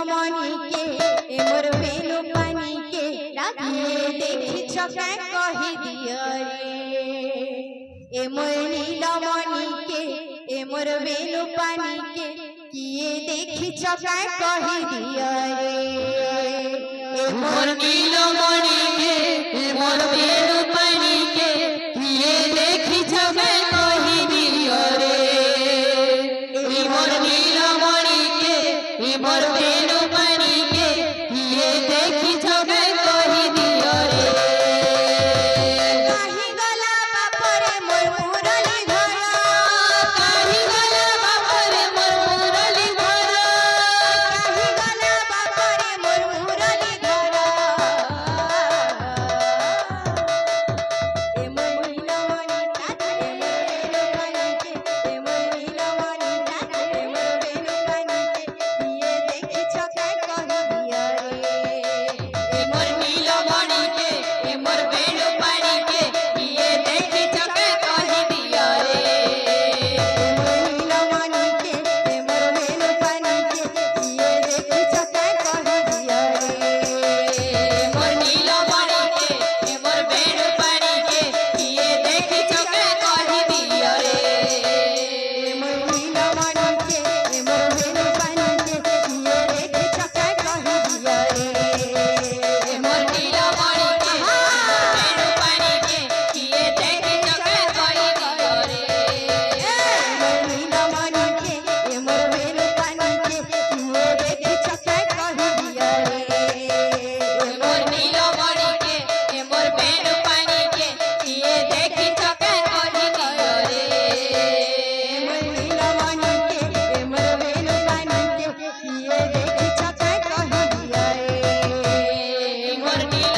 नीलमणि के ए मोर बेनु पानी के किए देखी छका कही दिया रे ए मोर नीलमणि के ए मोर बेनु पानी के किए देखी छका कही दिया रे ए मोर नीलमणि के ए मोर बेनु पानी के किए देखी छका कही दिया रे ए मोर नीलमणि के ए मोर बेनु पानी के किए देखी छका कही दिया रे काहे गला बाप रे मोर मुरली घर काहे गला बाप रे मोर मुरली घर काहे गला बाप रे मोर मुरली घर ए मोर नीलमणि ए मोर बेनु पानी के ए मोर नीलमणि ए मोर बेनु पानी के किए देखी छका कही दिया रे ए मोर नीलमणि के ए मोर बेनु पानी के किए देखी छका कही दिया रे ए मोर नीलमणि के ए मोर बेनु पानी के किए देखी छका कही दिया रे ए मोर नीलमणि के ए मोर बेनु पानी के किए देखी छका कही दिया रे ए मोर नीलमणि के ए मोर बेनु पानी के किए देखी छका कही दिया रे ए मोर नीलमणि के बेनु पानी के किए देखी छका कही दिया रे ए मोर नीलमणि के ए मोर बेनु पानी के किए देखी छका कही दिया रे ए मोर नीलमणि के ए मोर बेनु पानी के किए देखी छका कही दिया रे ए मोर नीलमणि के ए मोर बेनु पानी के किए देखी छका कही दिया रे ए मोर नीलमणि